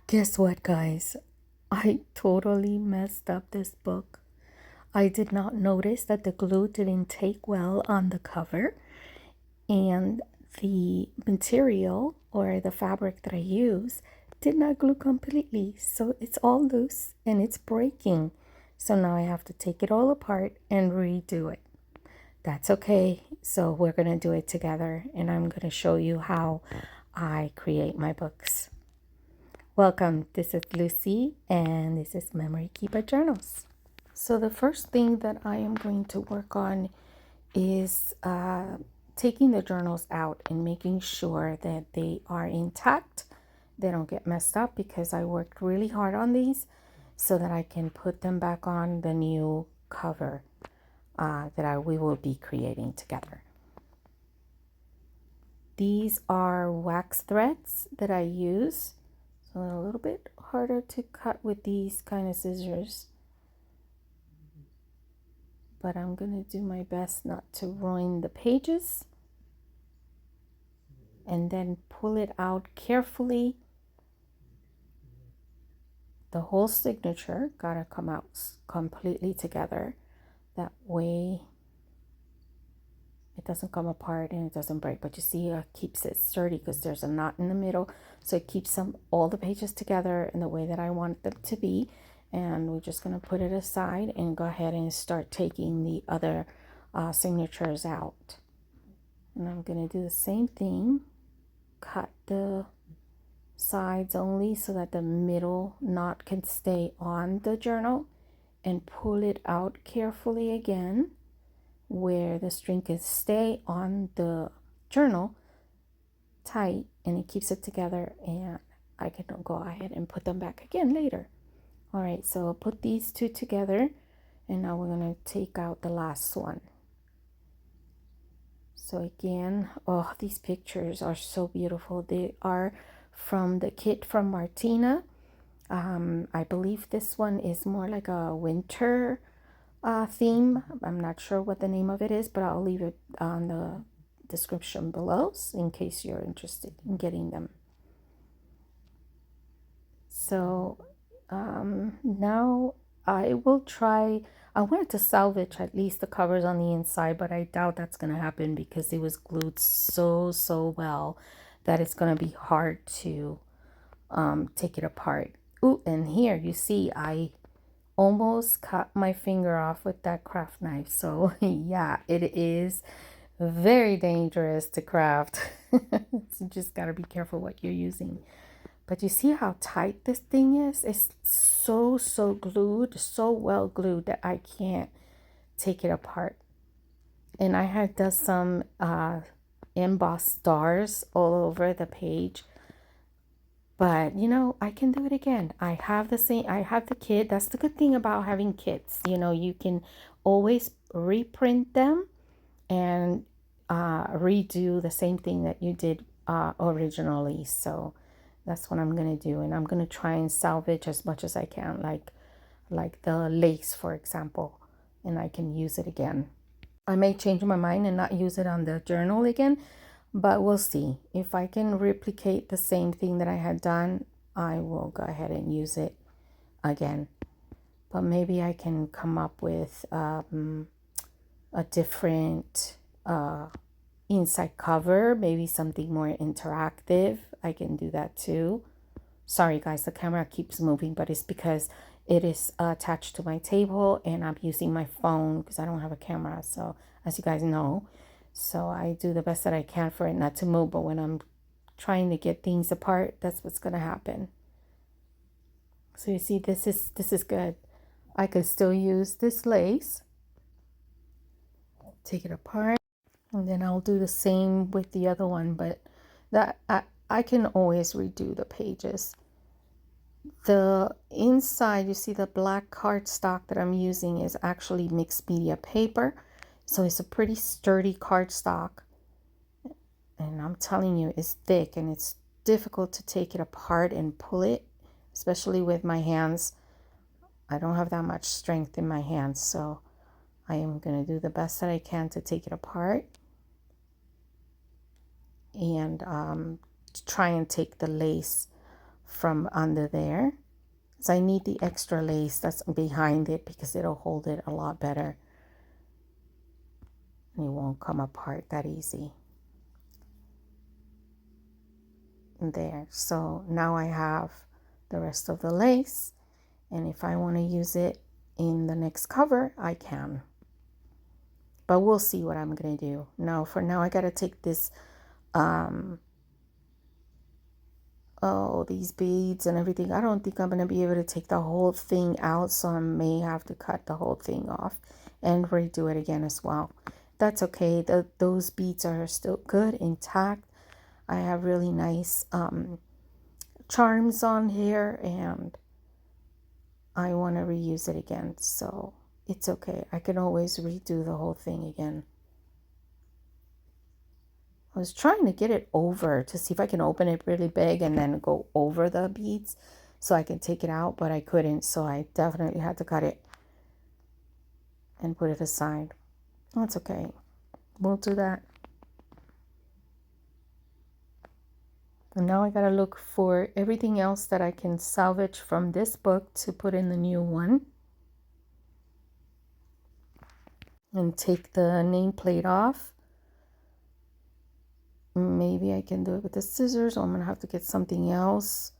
Guess what, guys? I totally messed up this book. I did not notice that the glue didn't take well on the cover, and the material or the fabric that I use did not glue completely. So it's all loose and it's breaking. So now I have to take it all apart and redo it. That's okay. So we're going to do it together, and I'm going to show you how I create my books. Welcome, this is Lucy, and this is Memory Keeper Journals. So the first thing that I am going to work on is taking the journals out and making sure that they are intact. They don't get messed up because I worked really hard on these so that I can put them back on the new cover we will be creating together. These are wax threads that I use. So a little bit harder to cut with these kind of scissors, but I'm going to do my best not to ruin the pages. And then pull it out carefully. The whole signature gotta come out completely together. That way it doesn't come apart and it doesn't break. But you see, it keeps it sturdy because there's a knot in the middle. So it keeps all the pages together in the way that I want them to be. And we're just gonna put it aside and go ahead and start taking the other signatures out. And I'm gonna do the same thing. Cut the sides only so that the middle knot can stay on the journal, and pull it out carefully again where the string can stay on the journal tight, and it keeps it together, and I can go ahead and put them back again later. All right, so I'll put these two together, and now we're going to take out the last one. So again, oh, these pictures are so beautiful. They are from the kit from Martina. I believe this one is more like a winter theme. I'm not sure what the name of it is, but I'll leave it on the description below in case you're interested in getting them. So now I will try. I wanted to salvage at least the covers on the inside, but I doubt that's going to happen because it was glued so well that it's going to be hard to take it apart. Ooh, and here you see I almost cut my finger off with that craft knife. So yeah, it is very dangerous to craft. So you just got to be careful what you're using. But you see how tight this thing is? It's so glued, so well glued that I can't take it apart. And I had done some embossed stars all over the page. But you know, I can do it again. I have the kit. That's the good thing about having kits. You know, you can always reprint them and redo the same thing that you did originally. So that's what I'm gonna do, and I'm gonna try and salvage as much as I can, like the lace, for example, and I can use it again. I may change my mind and not use it on the journal again, but we'll see. If I can replicate the same thing that I had done, I will go ahead and use it again. But maybe I can come up with a different inside cover, maybe something more interactive. I can do that too. Sorry guys, the camera keeps moving, but it's because it is attached to my table and I'm using my phone because I don't have a camera. So as you guys know, so I do the best that I can for it not to move. But when I'm trying to get things apart, that's what's gonna happen. So you see, this is good. I could still use this lace. Take it apart, and then I'll do the same with the other one. But that I can always redo the pages. The inside, you see the black cardstock that I'm using is actually mixed media paper. So it's a pretty sturdy cardstock. And I'm telling you, it's thick and it's difficult to take it apart and pull it, especially with my hands. I don't have that much strength in my hands, so I am going to do the best that I can to take it apart and try and take the lace from under there. So I need the extra lace that's behind it because it'll hold it a lot better. And it won't come apart that easy. There. So now I have the rest of the lace. And if I want to use it in the next cover, I can. But we'll see what I'm going to do. Now, for now, I got to take this, these beads and everything. I don't think I'm going to be able to take the whole thing out. So I may have to cut the whole thing off and redo it again as well. That's okay. Those beads are still good, intact. I have really nice charms on here, and I want to reuse it again. So it's okay. I can always redo the whole thing again. I was trying to get it over to see if I can open it really big and then go over the beads so I can take it out, but I couldn't. So I definitely had to cut it and put it aside. That's okay. We'll do that. And now I gotta look for everything else that I can salvage from this book to put in the new one. And take the nameplate off. Maybe I can do it with the scissors, or I'm gonna have to get something else.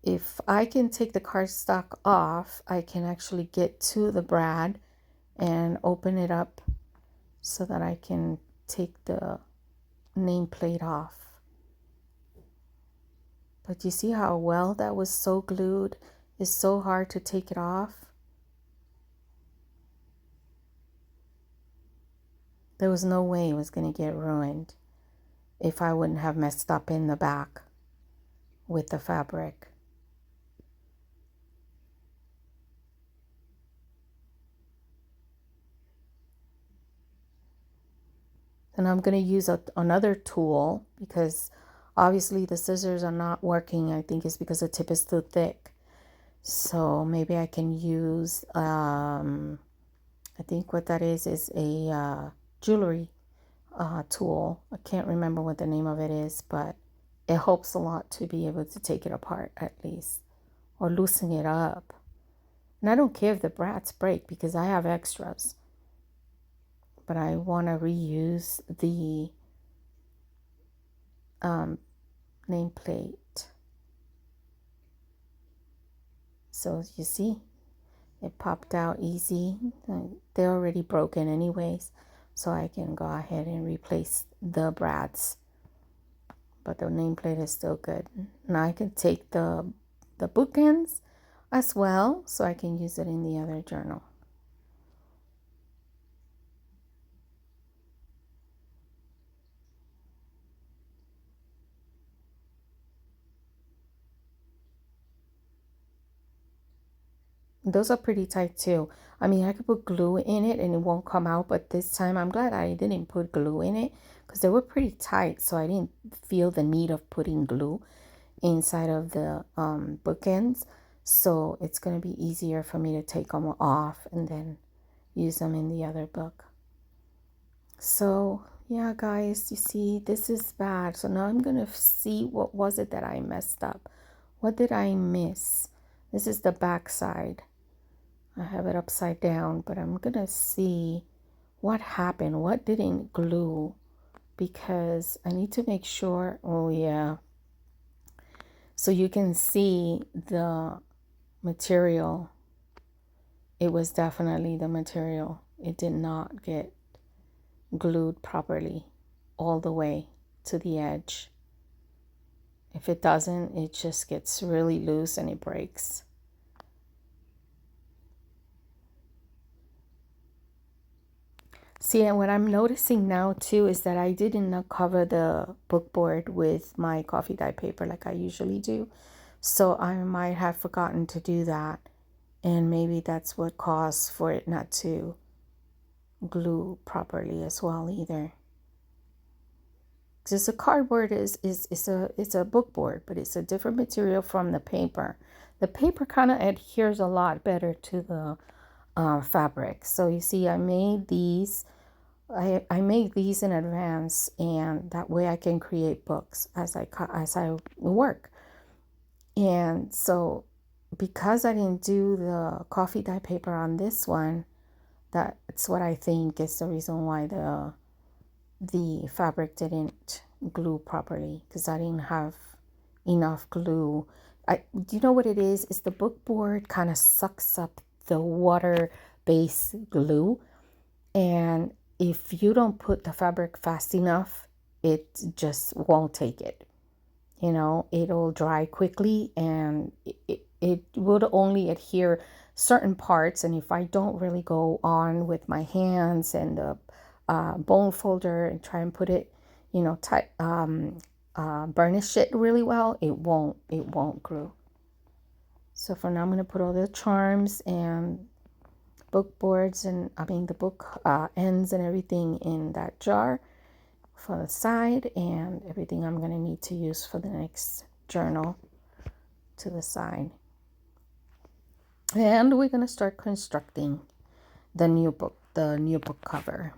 If I can take the cardstock off, I can actually get to the brad and open it up so that I can take the nameplate off. But you see how well that was so glued? It's so hard to take it off. There was no way it was going to get ruined if I wouldn't have messed up in the back with the fabric. And I'm going to use another tool because obviously the scissors are not working. I think it's because the tip is too thick. So maybe I can use, I think what that is a jewelry tool. I can't remember what the name of it is, but it helps a lot to be able to take it apart at least, or loosen it up. And I don't care if the brats break because I have extras. But I want to reuse the nameplate. So you see, it popped out easy. They're already broken anyways, so I can go ahead and replace the brads. But the nameplate is still good. Now I can take the bookends as well, so I can use it in the other journal. Those are pretty tight too. I mean, I could put glue in it and it won't come out, but this time I'm glad I didn't put glue in it because they were pretty tight, so I didn't feel the need of putting glue inside of the bookends. So it's going to be easier for me to take them off and then use them in the other book. So yeah, guys, you see, this is bad. So now I'm going to see what was it that I messed up. What did I miss? This is the back side. I have it upside down, but I'm going to see what happened. What didn't glue? Because I need to make sure. Oh, yeah. So you can see the material. It was definitely the material. It did not get glued properly all the way to the edge. If it doesn't, it just gets really loose and it breaks. See, and what I'm noticing now too is that I didn't cover the book board with my coffee dye paper like I usually do. So I might have forgotten to do that. And maybe that's what caused for it not to glue properly as well either. Because the cardboard is a book board, but it's a different material from the paper. The paper kind of adheres a lot better to the fabric. So you see, I made these in advance, and that way I can create books as I work. And so because I didn't do the coffee dye paper on this one, that's what I think is the reason why the fabric didn't glue properly, because I didn't have enough glue. You know what it is? Is the book board kind of sucks up the water-based glue, and if you don't put the fabric fast enough, it just won't take it. You know, it'll dry quickly, and it would only adhere certain parts. And if I don't really go on with my hands and the bone folder and try and put it, you know, tight, burnish it really well, it won't glue. So for now, I'm going to put all the charms and book boards, and I mean the book ends and everything in that jar for the side, and everything I'm going to need to use for the next journal to the side. And we're going to start constructing the new book cover.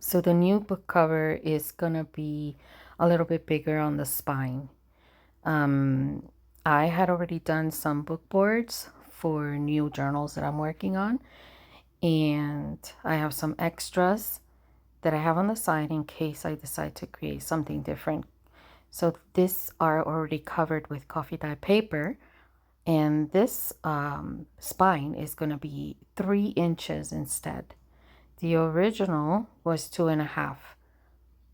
So the new book cover is going to be a little bit bigger on the spine. I had already done some book boards for new journals that I'm working on, and I have some extras that I have on the side in case I decide to create something different. So these are already covered with coffee dye paper, and this spine is going to be 3 inches instead. The original was 2.5,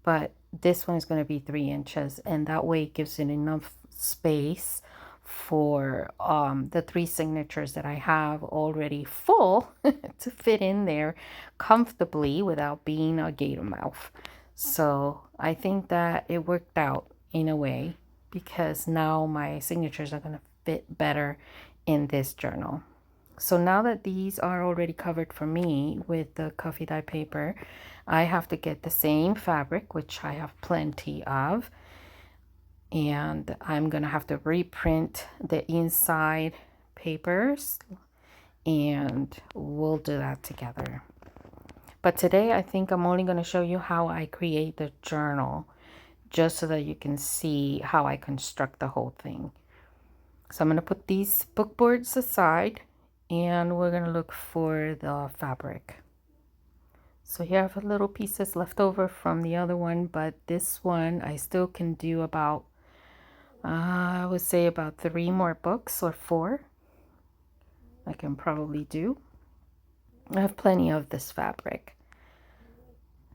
but this one is going to be 3 inches, and that way it gives it enough space for the 3 signatures that I have already full to fit in there comfortably without being a gator mouth. So I think that it worked out in a way, because now my signatures are going to fit better in this journal. So now that these are already covered for me with the coffee dye paper, I have to get the same fabric, which I have plenty of, and I'm gonna have to reprint the inside papers, and we'll do that together. But today I think I'm only gonna show you how I create the journal, just so that you can see how I construct the whole thing. So I'm gonna put these book boards aside, and we're gonna look for the fabric. So here I have little pieces left over from the other one, but this one I still can do about I would say about 3 more books, or 4 I can probably do. I have plenty of this fabric.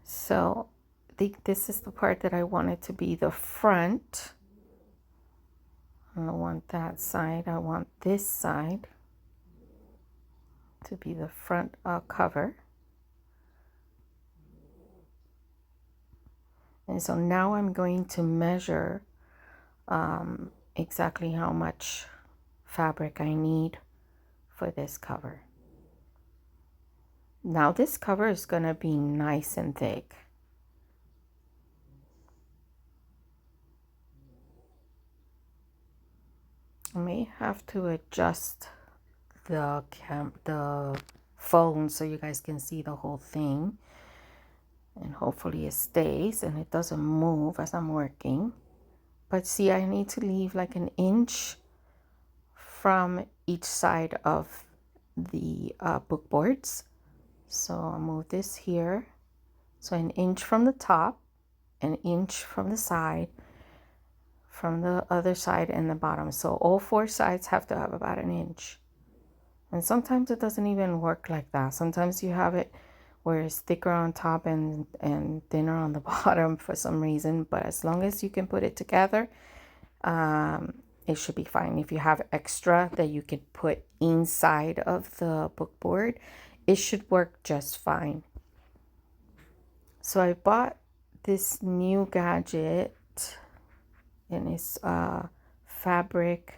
So I think this is the part that I wanted to be the front. I don't want that side. I want this side to be the front cover. And so now I'm going to measure exactly how much fabric I need for this cover. Now this cover is going to be nice and thick. I may have to adjust the phone so you guys can see the whole thing, and hopefully it stays and it doesn't move as I'm working. But see, I need to leave like 1 inch from each side of the book boards. So I'll move this here. So 1 inch from the top, 1 inch from the side, from the other side, and the bottom. So all 4 sides have to have about 1 inch. And sometimes it doesn't even work like that. Sometimes you have it where it's thicker on top and thinner on the bottom for some reason. But as long as you can put it together, it should be fine. If you have extra that you could put inside of the book board, it should work just fine. So I bought this new gadget, and it's fabric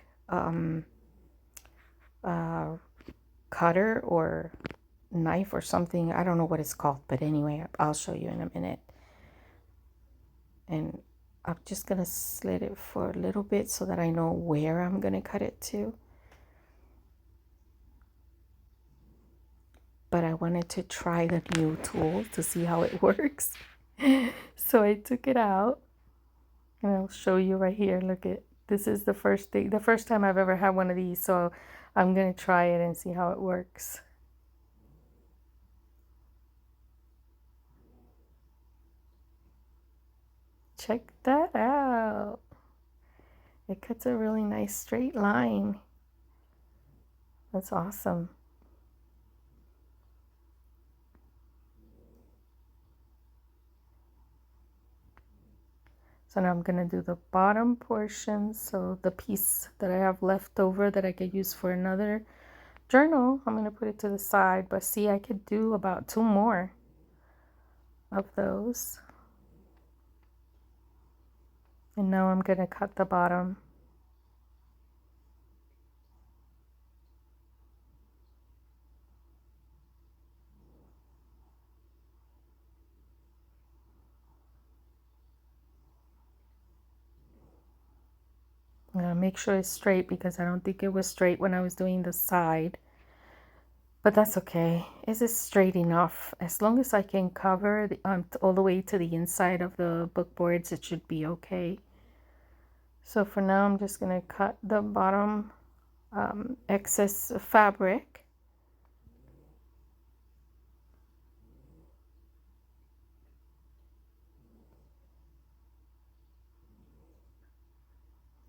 cutter or knife or something. I don't know what it's called, but anyway, I'll show you in a minute. And I'm just gonna slit it for a little bit so that I know where I'm gonna cut it to. But I wanted to try the new tool to see how it works. So I took it out, and I'll show you right here. Look at This is the first time I've ever had one of these, so I'm gonna try it and see how it works. Check that out. It cuts a really nice straight line. That's awesome. So now I'm gonna do the bottom portion. So the piece that I have left over that I could use for another journal, I'm gonna put it to the side. But see, I could do about 2 more of those. And now I'm gonna cut the bottom. I'm gonna make sure it's straight because I don't think it was straight when I was doing the side. But that's okay. Is it straight enough? As long as I can cover all the way to the inside of the book boards, it should be okay. So for now, I'm just going to cut the bottom excess fabric.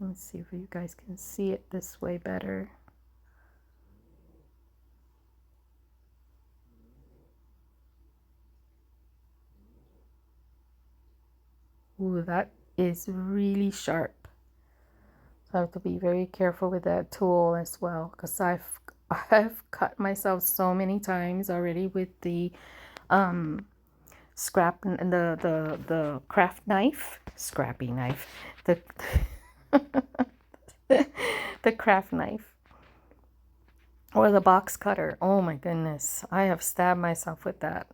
Let's see if you guys can see it this way better. Ooh, that is really sharp. So I have to be very careful with that tool as well, because I've cut myself so many times already with the scrap and the craft knife, scrappy knife, the the craft knife or the box cutter. Oh my goodness, I have stabbed myself with that.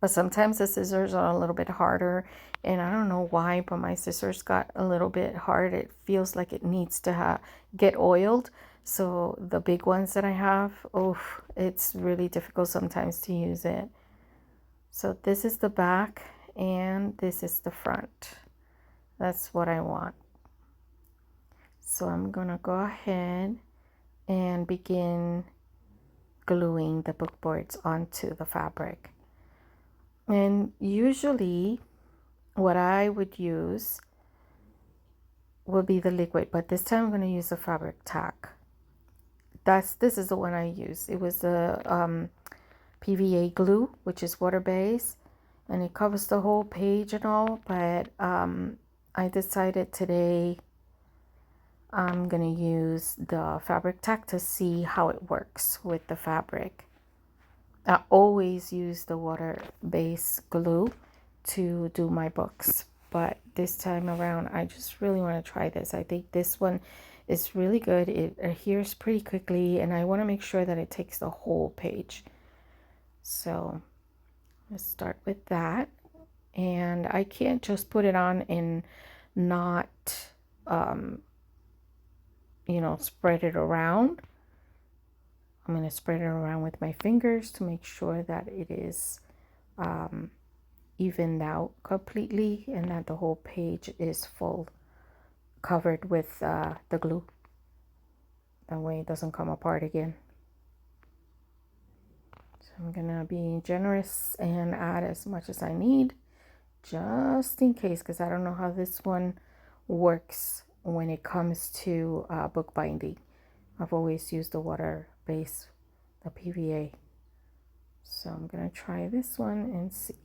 But sometimes the scissors are a little bit harder, and I don't know why, but my scissors got a little bit hard. It feels like it needs to get oiled. So the big ones that I have, oh, it's really difficult sometimes to use it. So this is the back and this is the front. That's what I want. So I'm gonna go ahead and begin gluing the book boards onto the fabric. And usually what I would use will be the liquid, but this time I'm going to use the fabric tack. This is the one I use. It was the PVA glue, which is water based, and it covers the whole page and all, but I decided today I'm going to use the fabric tack to see how it works with the fabric. I always use the water-based glue to do my books, but this time around I just really want to try this. I think this one is really good. It adheres pretty quickly, and I want to make sure that it takes the whole page. So let's start with that. And I can't just put it on and not spread it around. I'm going to spread it around with my fingers to make sure that it is evened out completely and that the whole page is covered with the glue. That way it doesn't come apart again. So I'm gonna be generous and add as much as I need, just in case, because I don't know how this one works when it comes to book binding. I've always used the water base, the PVA. So I'm gonna try this one and see.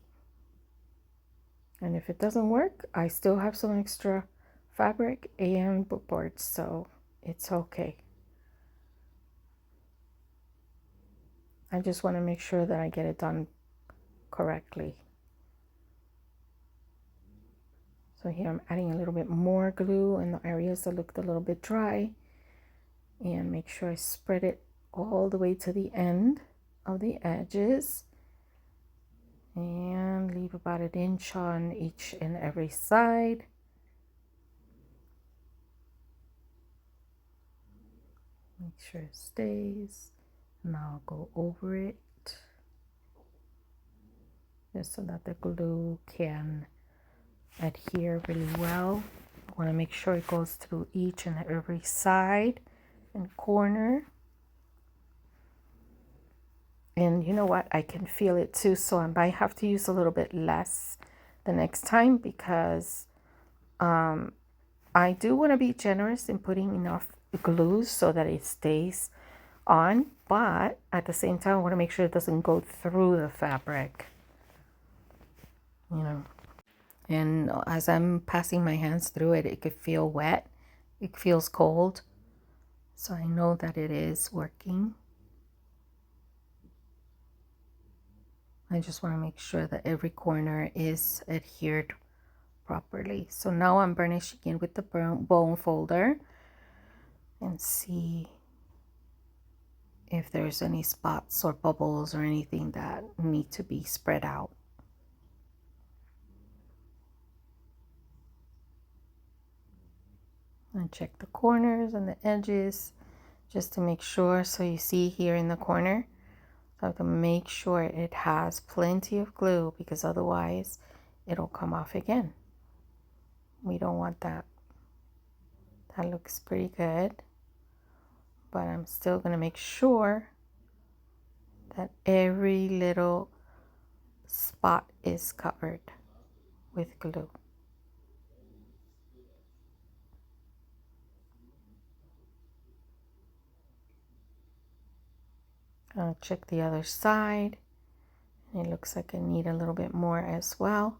And if it doesn't work, I still have some extra fabric and book boards, so it's okay. I just want to make sure that I get it done correctly. So here I'm adding a little bit more glue in the areas that looked a little bit dry, and make sure I spread it all the way to the end of the edges and leave about 1 inch on each and every side. Make sure it stays. Now I'll go over it just so that the glue can adhere really well. I want to make sure it goes through each and every side and corner. And you know what? I can feel it too, so I might have to use a little bit less the next time because I do want to be generous in putting enough glue so that it stays on, but at the same time I want to make sure it doesn't go through the fabric, you know. And as I'm passing my hands through it, it could feel wet, it feels cold, so I know that it is working. I just want to make sure that every corner is adhered properly. So now I'm burnishing it with the bone folder and see if there's any spots or bubbles or anything that need to be spread out. And check the corners and the edges just to make sure. So you see here in the corner, I have to make sure it has plenty of glue because otherwise it'll come off again. We don't want that. That looks pretty good, but I'm still going to make sure that every little spot is covered with glue. I'll check the other side. It looks like I need a little bit more as well.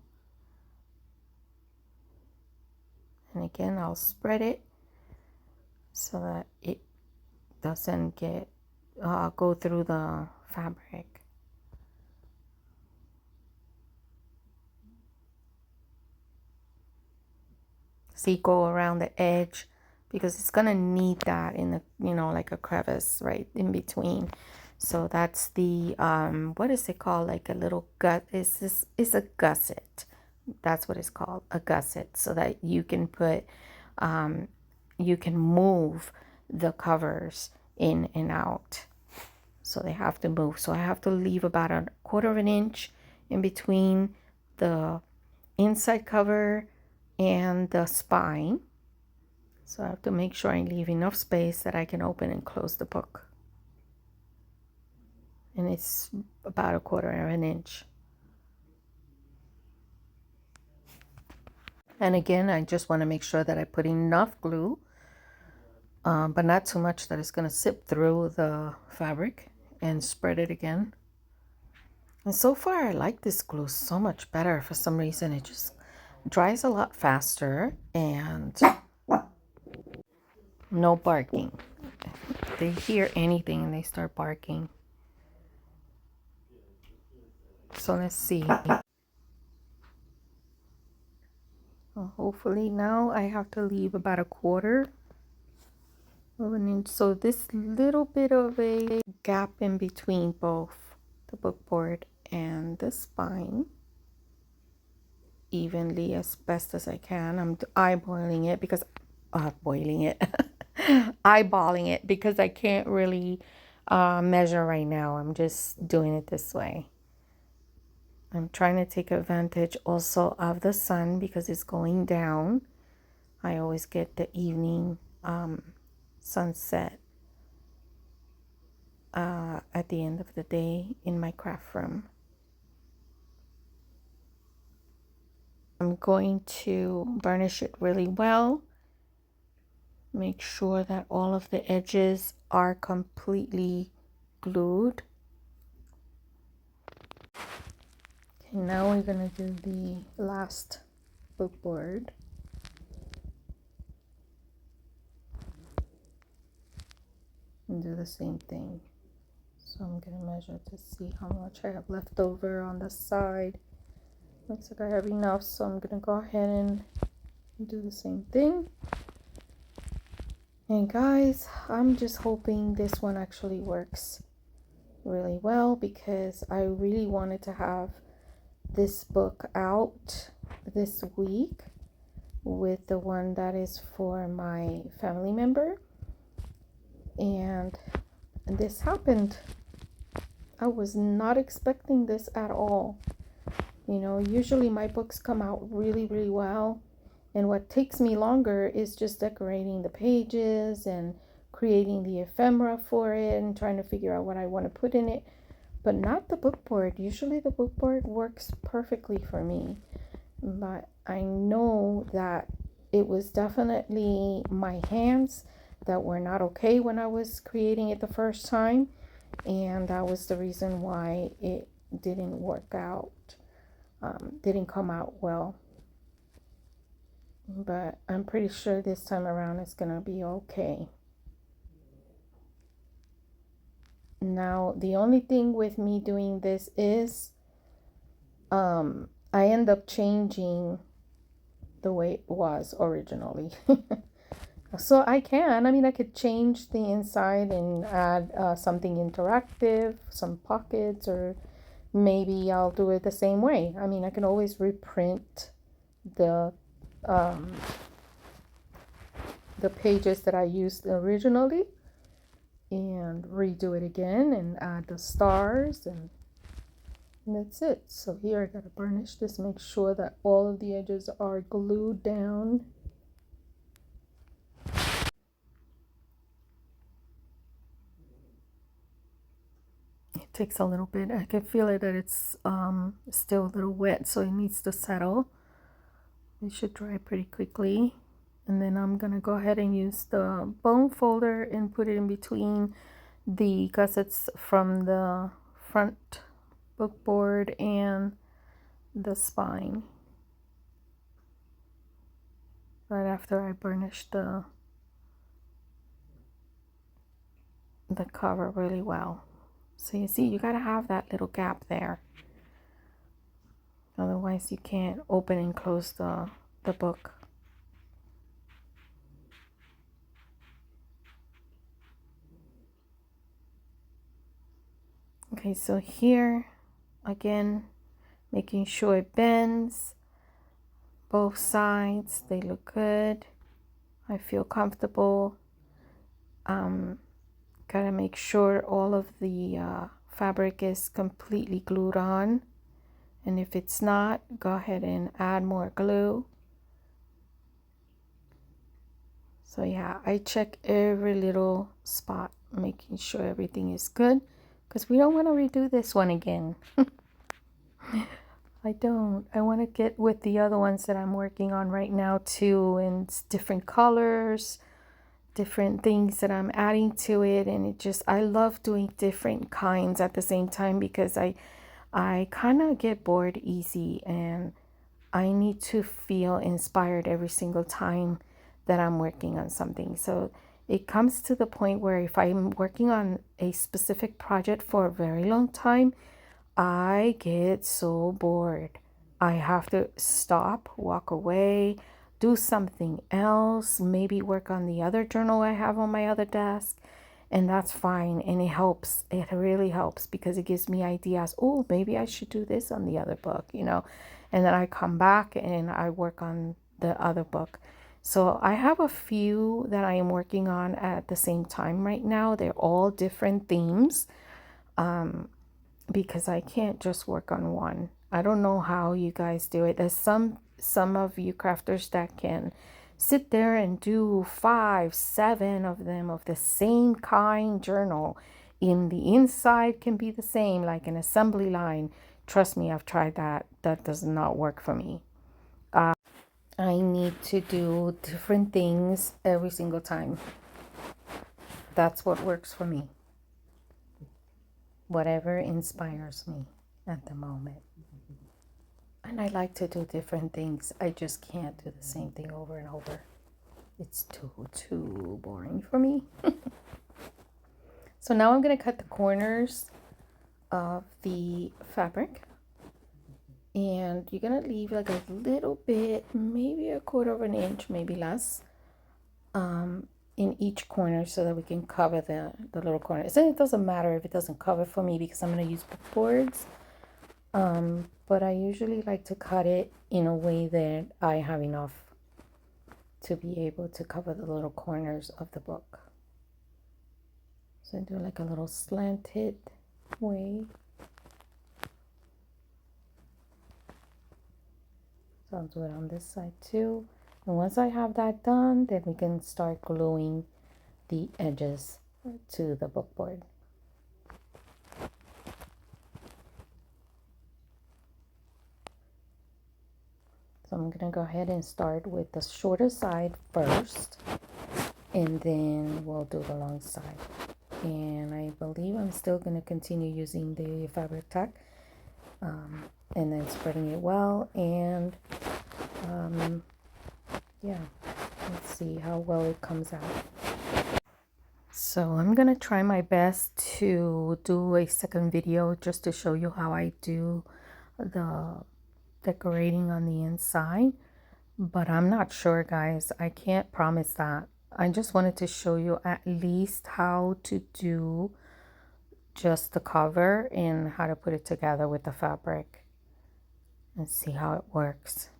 And again, I'll spread it so that it doesn't get go through the fabric. See, go around the edge because it's gonna need that in the, you know, like a crevice right in between. So that's the what is it called? Like a little gut. It's a gusset. That's what it's called, a gusset, so that you can put you can move the covers in and out. So they have to move. So I have to leave about 1/4 of an inch in between the inside cover and the spine. So I have to make sure I leave enough space that I can open and close the book. And it's about 1/4 of an inch. And again, I just want to make sure that I put enough glue, but not too much that it's going to sip through the fabric, and spread it again. And so far, I like this glue so much better. For some reason, it just dries a lot faster and no barking. They hear anything and they start barking. So let's see. Well, hopefully now I have to leave about 1/4 of an inch. So this little bit of a gap in between both the book board and the spine, evenly as best as I can. I'm eyeballing it because eyeballing it because I can't really measure right now. I'm just doing it this way. I'm trying to take advantage also of the sun because it's going down. I always get the evening sunset at the end of the day in my craft room. I'm going to burnish it really well. Make sure that all of the edges are completely glued. Okay, now we're gonna do the last book board. And do the same thing. So I'm gonna measure to see how much I have left over on the side. Looks like I have enough, so I'm gonna go ahead and do the same thing. And guys, I'm just hoping this one actually works really well because I really wanted to have this book out this week with the one that is for my family member, and this happened. I was not expecting this at all. You know, usually my books come out really, really well. And what takes me longer is just decorating the pages and creating the ephemera for it and trying to figure out what I want to put in it, but not the book board. Usually the book board works perfectly for me, but I know that it was definitely my hands that were not okay when I was creating it the first time, and that was the reason why it didn't work out, didn't come out well. But I'm pretty sure this time around it's gonna be okay. Now, the only thing with me doing this is I end up changing the way it was originally. So I mean, I could change the inside and add something interactive, some pockets, or maybe I'll do it the same way. I mean, I can always reprint the um, the pages that I used originally and redo it again and add the stars, and that's it. So here I gotta burnish this, make sure that all of the edges are glued down. It takes a little bit. I can feel it that it's still a little wet, so it needs to settle. It should dry pretty quickly. And then I'm gonna go ahead and use the bone folder and put it in between the gussets from the front book board and the spine right after I burnish the cover really well. So you see, you gotta have that little gap there, otherwise you can't open and close the book. Okay, so here again, making sure it bends both sides, they look good. I feel comfortable. Gotta make sure all of the fabric is completely glued on, and if it's not, go ahead and add more glue. So yeah, I check every little spot, making sure everything is good, because we don't want to redo this one again. I don't. I want to get with the other ones that I'm working on right now too, and it's different colors, different things that I'm adding to it, and it just, I love doing different kinds at the same time, because I kind of get bored easy, and I need to feel inspired every single time that I'm working on something. So it comes to the point where if I'm working on a specific project for a very long time, I get so bored. I have to stop, walk away, do something else, maybe work on the other journal I have on my other desk, and that's fine. And it helps. It really helps, because it gives me ideas. Oh, maybe I should do this on the other book, you know. And then I come back and I work on the other book. So I have a few that I am working on at the same time right now. They're all different themes, because I can't just work on one. I don't know how you guys do it. There's some of you crafters that can sit there and do 5, 7 of them of the same kind journal. In the inside can be the same, like an assembly line. Trust me, I've tried that. That does not work for me. I need to do different things every single time. That's what works for me. Whatever inspires me at the moment. And I like to do different things. I just can't do the same thing over and over. It's too boring for me. So now I'm going to cut the corners of the fabric. And you're going to leave like a little bit, maybe a quarter of an inch, maybe less, in each corner, so that we can cover the little corners. And it doesn't matter if it doesn't cover for me, because I'm going to use boards. But I usually like to cut it in a way that I have enough to be able to cover the little corners of the book. So I do like a little slanted way. So I'll do it on this side too. And once I have that done, then we can start gluing the edges to the book board. So I'm gonna go ahead and start with the shorter side first, and then we'll do the long side. And I believe I'm still gonna continue using the fabric tack, and then spreading it well, and yeah, let's see how well it comes out. So I'm gonna try my best to do a second video just to show you how I do the decorating on the inside, but I'm not sure, guys. I can't promise that. I just wanted to show you at least how to do just the cover and how to put it together with the fabric and see how it works.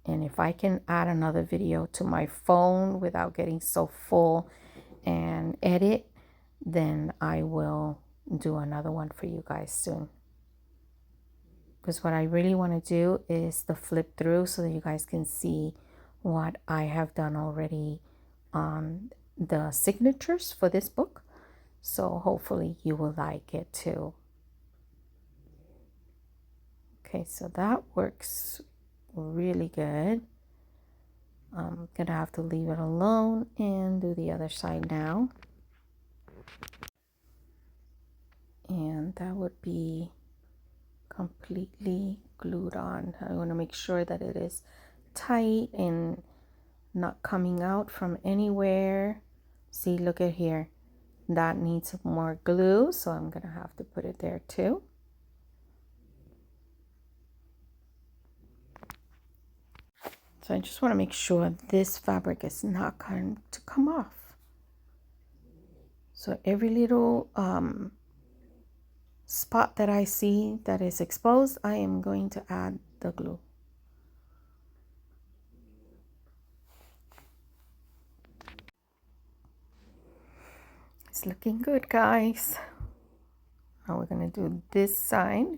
And if I can add another video to my phone without getting so full and edit, then I will do another one for you guys soon. Because what I really want to do is the flip through so that you guys can see what I have done already on the signatures for this book. So hopefully you will like it too. Okay, so that works really good. I'm gonna have to leave it alone and do the other side now. And that would be completely glued on. I want to make sure that it is tight and not coming out from anywhere. See, look at here. That needs more glue, so I'm gonna have to put it there too. So I just want to make sure this fabric is not going to come off. So every little spot that I see that is exposed, I am going to add the glue. It's looking good, guys. Now we're going to do this side.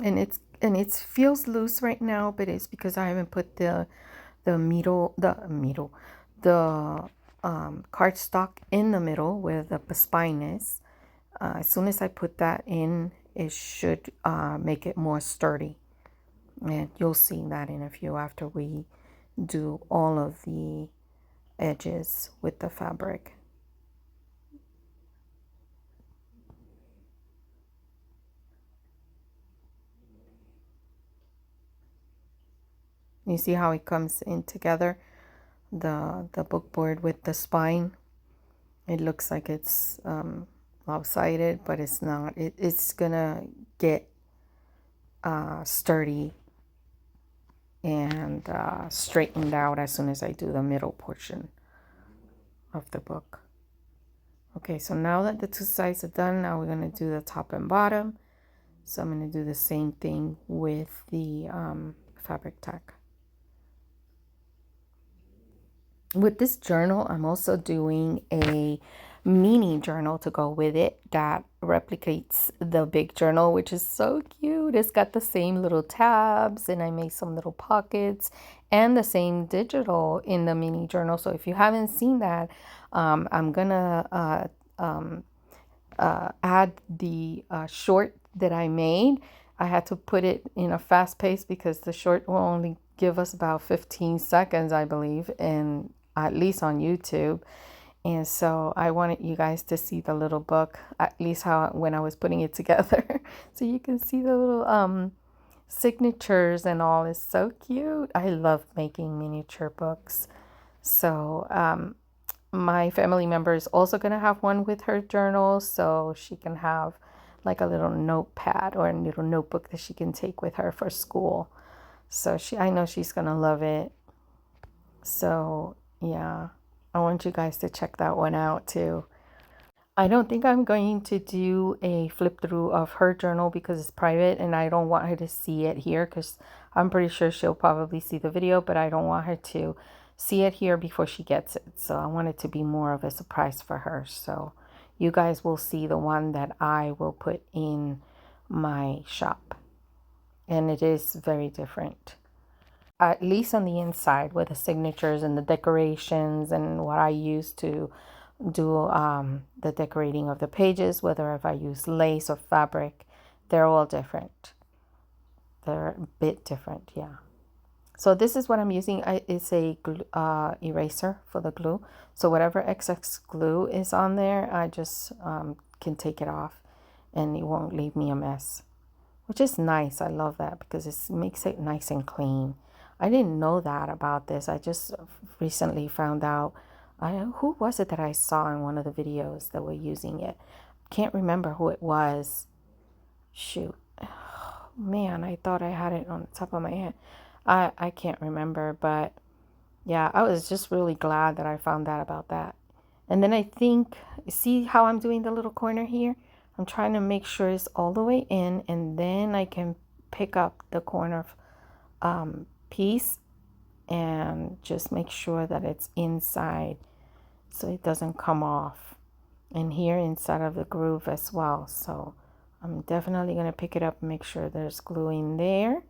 And it feels loose right now, but it's because I haven't put the cardstock in the middle where the spine is. As soon as I put that in, it should make it more sturdy, and you'll see that in a few after we do all of the edges with the fabric. You see how it comes in together, the book board with the spine. It looks like it's lopsided, but it's not. It's gonna get sturdy and straightened out as soon as I do the middle portion of the book. Okay, so now that the two sides are done, now we're gonna do the top and bottom. So I'm gonna do the same thing with the fabric tack. With this journal, I'm also doing a mini journal to go with it that replicates the big journal, which is so cute. It's got the same little tabs, and I made some little pockets and the same digital in the mini journal. So if you haven't seen that, I'm gonna add the short that I made. I had to put it in a fast pace because the short will only give us about 15 seconds, I believe, and at least on YouTube. And so I wanted you guys to see the little book, at least how when I was putting it together. So you can see the little signatures and all. It's so cute. I love making miniature books. So my family member is also going to have one with her journal, so she can have like a little notepad or a little notebook that she can take with her for school. So I know she's going to love it. So yeah, I want you guys to check that one out too. I don't think I'm going to do a flip through of her journal because it's private and I don't want her to see it here, because I'm pretty sure she'll probably see the video, but I don't want her to see it here before she gets it. So I want it to be more of a surprise for her. So you guys will see the one that I will put in my shop. And it is very different, at least on the inside, with the signatures and the decorations and what I use to do the decorating of the pages, whether if I use lace or fabric, they're all different. They're a bit different, yeah. So this is what I'm using. It's a eraser for the glue. So whatever excess glue is on there, I just can take it off and it won't leave me a mess, which is nice. I love that because it makes it nice and clean. I didn't know that about this. I just recently found out. Who was it that I saw in one of the videos that were using it? Can't remember who it was. Shoot. Man, I thought I had it on the top of my head. I can't remember, but yeah, I was just really glad that I found out about that. And then I think, see how I'm doing the little corner here? I'm trying to make sure it's all the way in, and then I can pick up the corner piece and just make sure that it's inside so it doesn't come off. And here inside of the groove as well. So I'm definitely going to pick it up and make sure there's glue in there,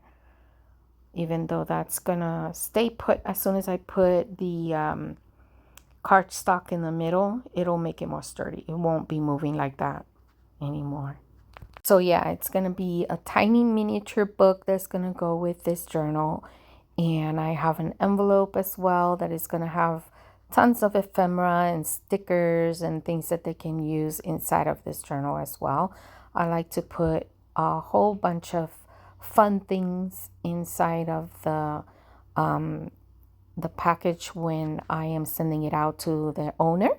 even though that's gonna stay put. As soon as I put the cardstock in the middle, it'll make it more sturdy. It won't be moving like that anymore. So yeah, it's gonna be a tiny miniature book that's gonna go with this journal. And I have an envelope as well that is gonna have tons of ephemera and stickers and things that they can use inside of this journal as well. I like to put a whole bunch of fun things inside of the package when I am sending it out to the owner,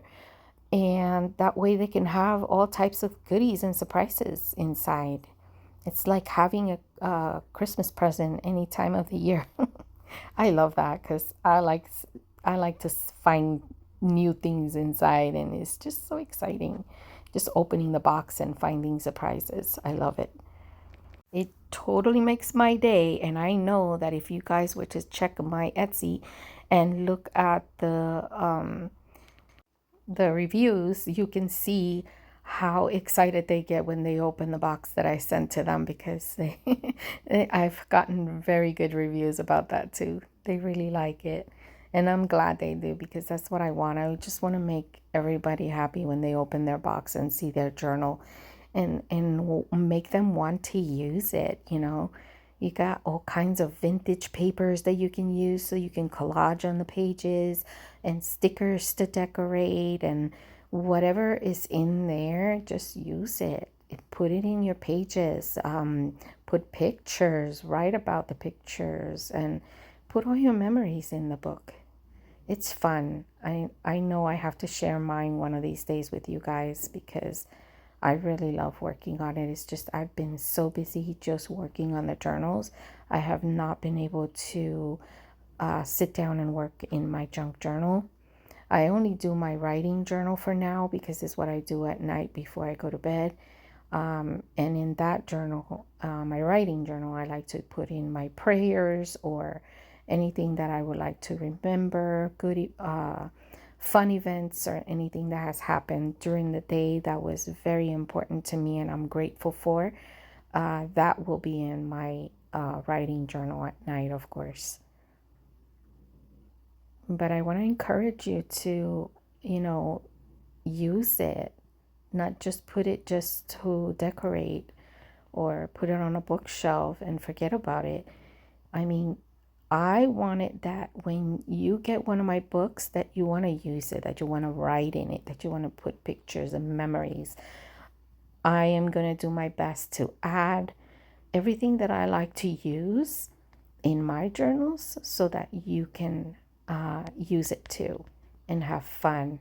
and that way they can have all types of goodies and surprises inside. It's like having a Christmas present any time of the year. I love that because I like to find new things inside, and it's just so exciting. Just opening the box and finding surprises. I love it. It totally makes my day, and I know that if you guys were to check my Etsy and look at the reviews, you can see how excited they get when they open the box that I sent to them, because I've gotten very good reviews about that too. They really like it, and I'm glad they do, because that's what I want. I just want to make everybody happy when they open their box and see their journal, and make them want to use it. You got all kinds of vintage papers that you can use, so you can collage on the pages, and stickers to decorate, and whatever is in there, just use it. Put it in your pages. Put pictures, write about the pictures, and put all your memories in the book. It's fun. I know I have to share mine one of these days with you guys, because I really love working on it. It's just I've been so busy just working on the journals. I have not been able to sit down and work in my junk journal. I only do my writing journal for now, because it's what I do at night before I go to bed. And in that journal, my writing journal, I like to put in my prayers or anything that I would like to remember, good fun events, or anything that has happened during the day that was very important to me and I'm grateful for. That will be in my writing journal at night, of course. But I want to encourage you to, use it, not just put it just to decorate or put it on a bookshelf and forget about it. I mean, I wanted that when you get one of my books, that you want to use it, that you want to write in it, that you want to put pictures and memories. I am going to do my best to add everything that I like to use in my journals so that you can use it too and have fun.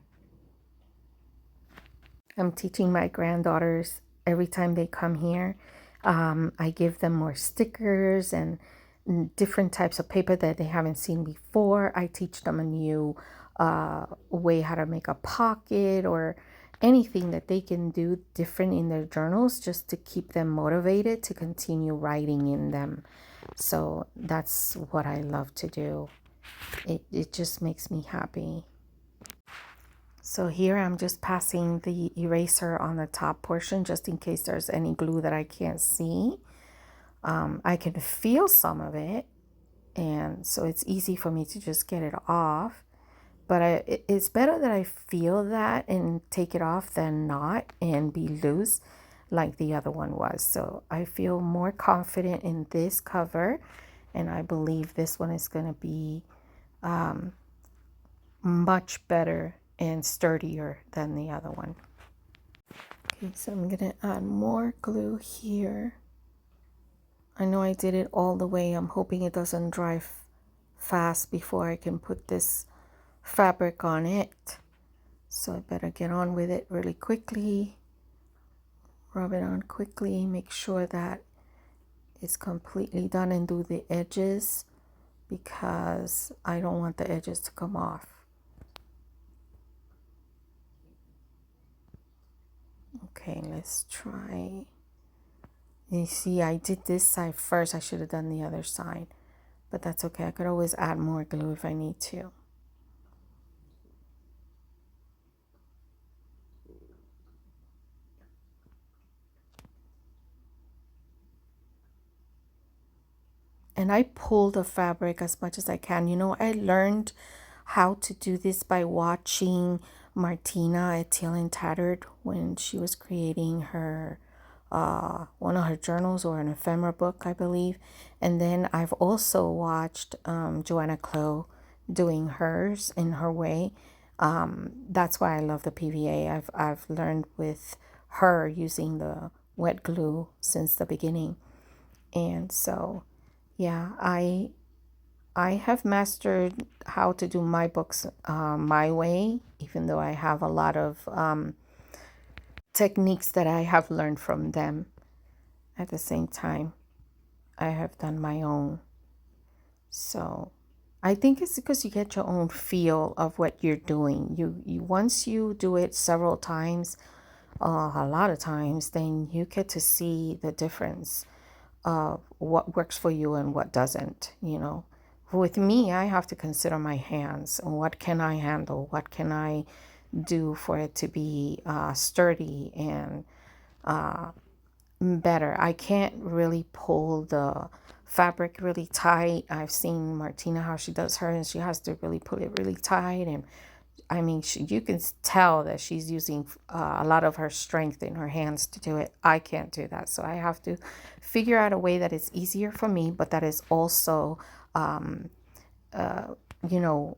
I'm teaching my granddaughters every time they come here. I give them more stickers and different types of paper that they haven't seen before. I teach them a new way how to make a pocket, or anything that they can do different in their journals, just to keep them motivated to continue writing in them. So that's what I love to do. It just makes me happy. So here I'm just passing the eraser on the top portion just in case there's any glue that I can't see. I can feel some of it, and so it's easy for me to just get it off. But it's better that I feel that and take it off than not and be loose like the other one was. So I feel more confident in this cover, and I believe this one is going to be much better and sturdier than the other one. Okay, so I'm going to add more glue here. I know I did it all the way. I'm hoping it doesn't dry fast before I can put this fabric on it. So I better get on with it really quickly. Rub it on quickly. Make sure that it's completely done and do the edges because I don't want the edges to come off. Okay, let's try. You see, I did this side first. I should have done the other side, but that's okay. I could always add more glue if I need to. And I pull the fabric as much as I can. You know, I learned how to do this by watching Martina at Teal and Tattered when she was creating her one of her journals or an ephemera book, I believe. And then I've also watched Joanna Clow doing hers in her way. That's why I love the PVA. I've learned with her using the wet glue since the beginning. And so yeah, I have mastered how to do my books my way, even though I have a lot of techniques that I have learned from them. At the same time, I have done my own. So I think it's because you get your own feel of what you're doing. You once you do it several times, a lot of times, then you get to see the difference of what works for you and what doesn't, you know. With me, I have to consider my hands and what can I handle, what can I do for it to be sturdy and better. I can't really pull the fabric really tight. I've seen Martina how she does her, and she has to really pull it really tight. And I mean, you can tell that she's using a lot of her strength in her hands to do it. I can't do that. So I have to figure out a way that is easier for me, but that is also, you know,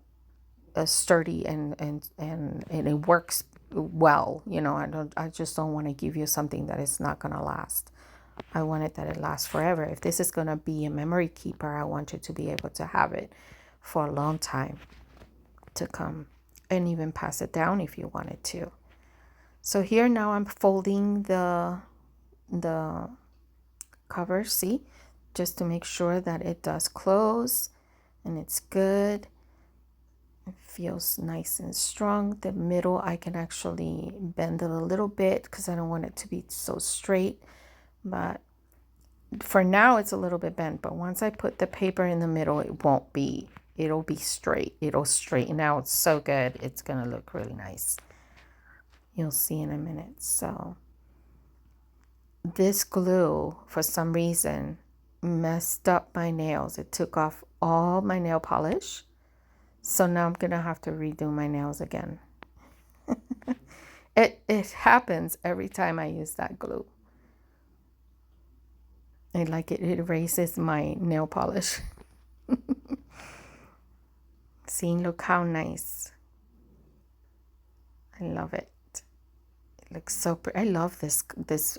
sturdy and it works well. You know, I just don't want to give you something that is not going to last. I want it that it lasts forever. If this is going to be a memory keeper, I want you to be able to have it for a long time to come, and even pass it down if you wanted to. So here now I'm folding the cover, see, just to make sure that it does close and it's good. It feels nice and strong. The middle I can actually bend it a little bit because I don't want it to be so straight, but for now it's a little bit bent, but once I put the paper in the middle, it won't be. It'll be straight. It'll straighten out so good. It's going to look really nice. You'll see in a minute. So this glue, for some reason, messed up my nails. It took off all my nail polish. So now I'm going to have to redo my nails again. It happens every time I use that glue. It erases my nail polish. See, look how nice. I love it. It looks so pretty. I love this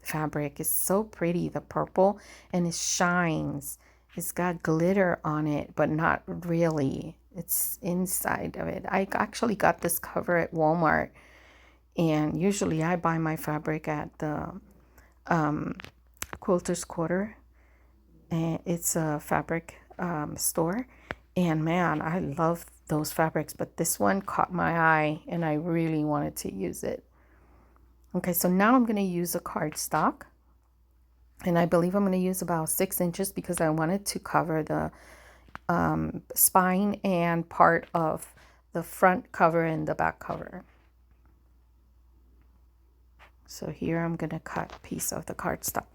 fabric. It's so pretty, the purple, and it shines. It's got glitter on it, but not really. It's inside of it. I actually got this cover at Walmart, and usually I buy my fabric at the Quilter's Quarter, and it's a fabric store. And man, I love those fabrics, but this one caught my eye and I really wanted to use it. Okay, so now I'm going to use a cardstock, and I believe I'm going to use about 6 inches because I wanted to cover the spine and part of the front cover and the back cover. So here I'm going to cut a piece of the cardstock.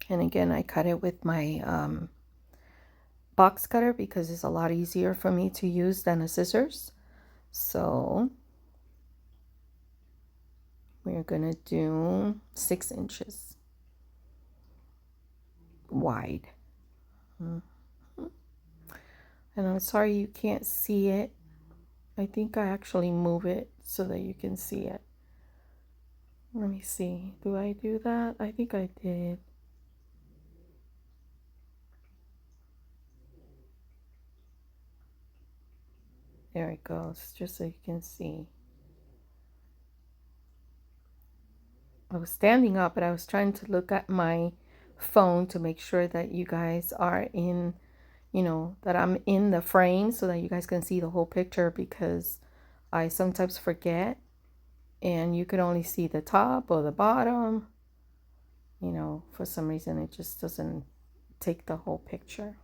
And again, I cut it with my box cutter because it's a lot easier for me to use than a scissors. So we're going to do 6 inches wide. And I'm sorry you can't see it. I think I actually move it so that you can see it. Let me see. Do I do that? I think I did. There it goes, just so you can see. I was standing up, but I was trying to look at my phone to make sure that you guys are in, you know, that I'm in the frame so that you guys can see the whole picture, because I sometimes forget and you can only see the top or the bottom. You know, for some reason it just doesn't take the whole picture.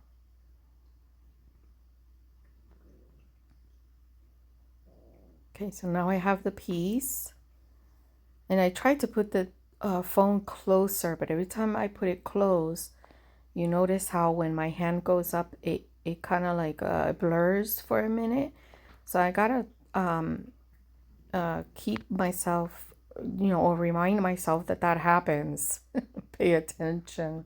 Okay, so now I have the piece, and I tried to put the phone closer, but every time I put it close, you notice how when my hand goes up, it kind of like blurs for a minute. So I gotta keep myself, you know, or remind myself that that happens. Pay attention.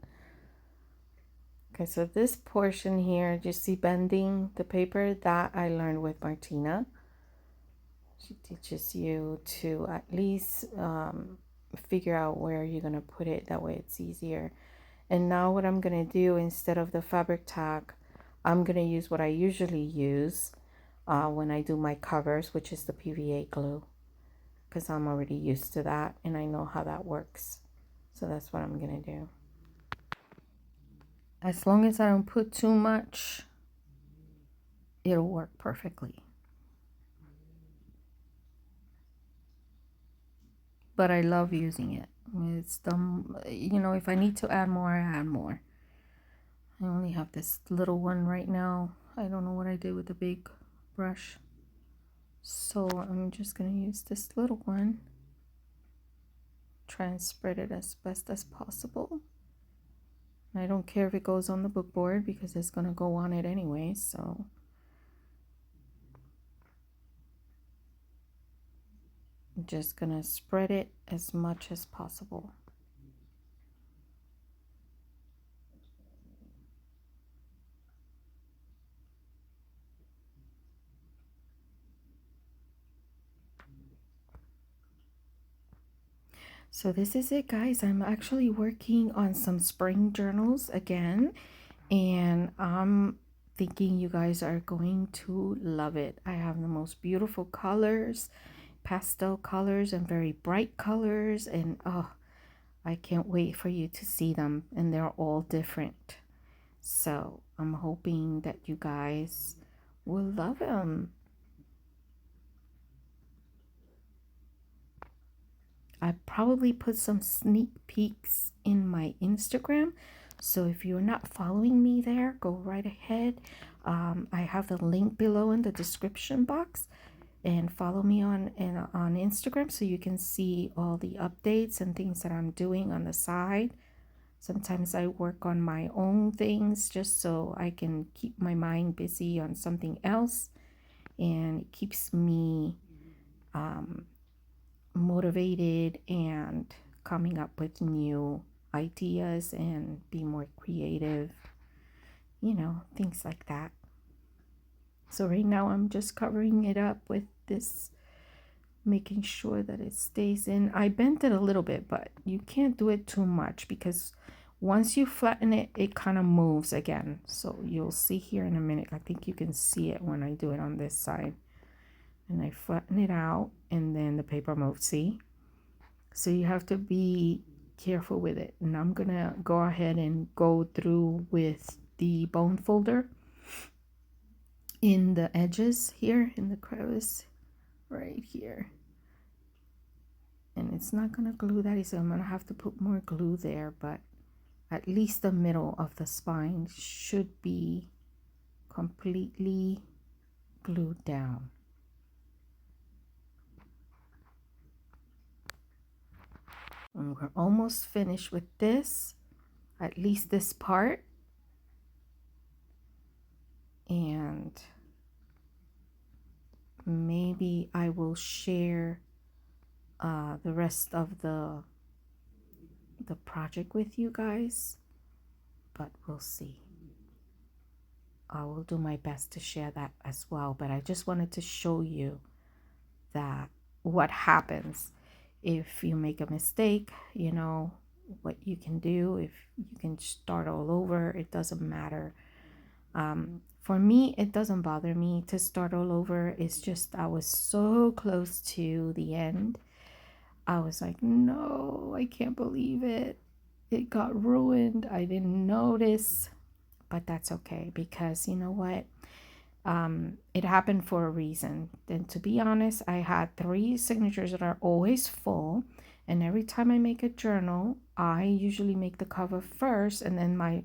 Okay, so this portion here, you see bending the paper, that I learned with Martina. She teaches you to at least figure out where you're going to put it. That way it's easier. And now what I'm going to do, instead of the fabric tack, I'm going to use what I usually use when I do my covers, which is the PVA glue, because I'm already used to that and I know how that works. So that's what I'm going to do. As long as I don't put too much, it'll work perfectly. But I love using it. It's the, you know, if I need to add more, I add more. I only have this little one right now. I don't know what I did with the big brush. So I'm just going to use this little one. Try and spread it as best as possible. I don't care if it goes on the book board because it's going to go on it anyway, so. I'm just going to spread it as much as possible. So this is it, guys. I'm actually working on some spring journals again, and I'm thinking you guys are going to love it. I have the most beautiful colors, pastel colors and very bright colors, and oh, I can't wait for you to see them, and they're all different. So I'm hoping that you guys will love them. I probably put some sneak peeks in my Instagram. So if you're not following me there, go right ahead. I have the link below in the description box, and follow me on Instagram so you can see all the updates and things that I'm doing on the side. Sometimes I work on my own things just so I can keep my mind busy on something else, and it keeps me motivated and coming up with new ideas and be more creative, you know, things like that. So right now I'm just covering it up with this, making sure that it stays in. I bent it a little bit, but you can't do it too much because once you flatten it, it kind of moves again. So you'll see here in a minute. I think you can see it when I do it on this side. And I flatten it out and then the paper moves, see? So you have to be careful with it. And I'm going to go ahead and go through with the bone folder in the edges here, in the crevice right here. And it's not going to glue that easy. I'm going to have to put more glue there, but at least the middle of the spine should be completely glued down. And we're almost finished with this, at least this part. And maybe I will share the rest of the project with you guys, but we'll see. I will do my best to share that as well, but I just wanted to show you that what happens if you make a mistake, you know, what you can do. If you can start all over, it doesn't matter. For me, it doesn't bother me to start all over. It's just I was so close to the end. I was like, no, I can't believe it. It got ruined. I didn't notice, but that's okay, because you know what? It happened for a reason. And to be honest, I had 3 signatures that are always full. And every time I make a journal, I usually make the cover first, and then my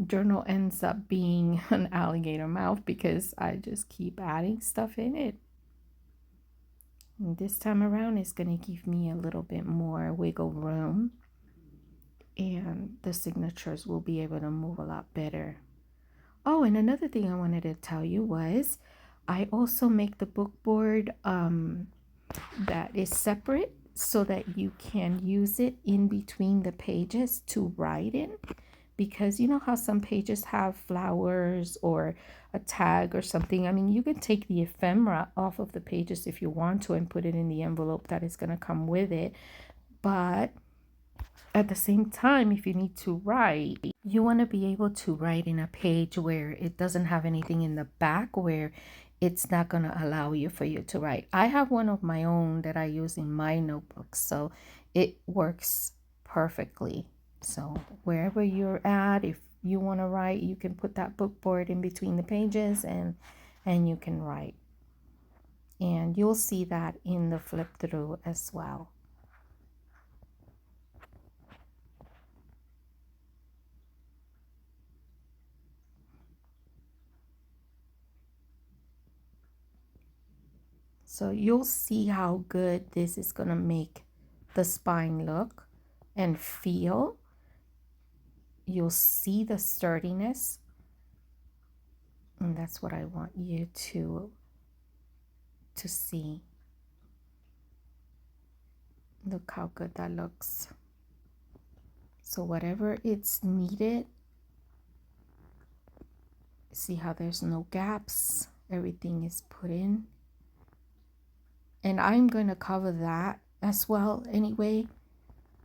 journal ends up being an alligator mouth because I just keep adding stuff in it. And this time around, it's going to give me a little bit more wiggle room, and the signatures will be able to move a lot better. Oh, and another thing I wanted to tell you was I also make the book board that is separate so that you can use it in between the pages to write in. Because you know how some pages have flowers or a tag or something. I mean, you can take the ephemera off of the pages if you want to and put it in the envelope that is going to come with it. But at the same time, if you need to write, you want to be able to write in a page where it doesn't have anything in the back where it's not going to allow you for you to write. I have one of my own that I use in my notebook, so it works perfectly. So wherever you're at, if you want to write, you can put that book board in between the pages and you can write. And you'll see that in the flip through as well. So you'll see how good this is going to make the spine look and feel. You'll see the sturdiness. And that's what I want you to see. Look how good that looks. So whatever it's needed, see how there's no gaps. Everything is put in. And I'm going to cover that as well anyway.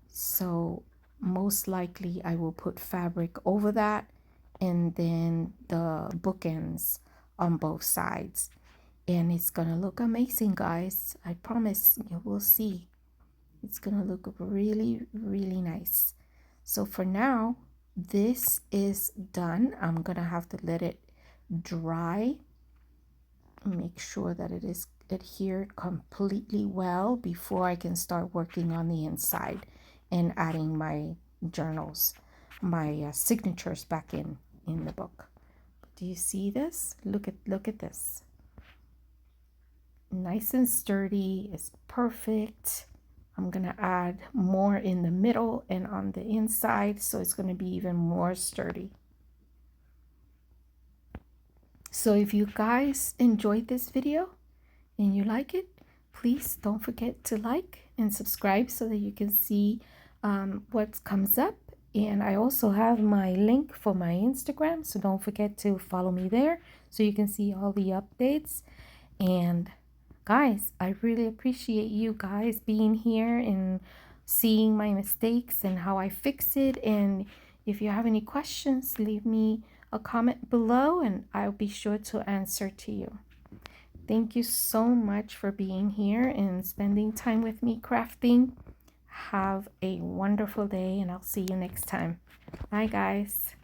So most likely I will put fabric over that, and then the bookends on both sides. And it's going to look amazing, guys. I promise you will see. It's going to look really, really nice. So for now, this is done. I'm going to have to let it dry. Make sure that it is adhered completely well before I can start working on the inside and adding my journals, my signatures back in the book. Do you see this? Look at this. Nice and sturdy. It's perfect. I'm gonna add more in the middle and on the inside, so it's gonna be even more sturdy. So if you guys enjoyed this video and you like it, please don't forget to like and subscribe so that you can see what comes up. And I also have my link for my Instagram, so don't forget to follow me there so you can see all the updates. And guys, I really appreciate you guys being here and seeing my mistakes and how I fix it. And if you have any questions, leave me a comment below and I'll be sure to answer to you. Thank you so much for being here and spending time with me crafting. Have a wonderful day, and I'll see you next time. Bye, guys.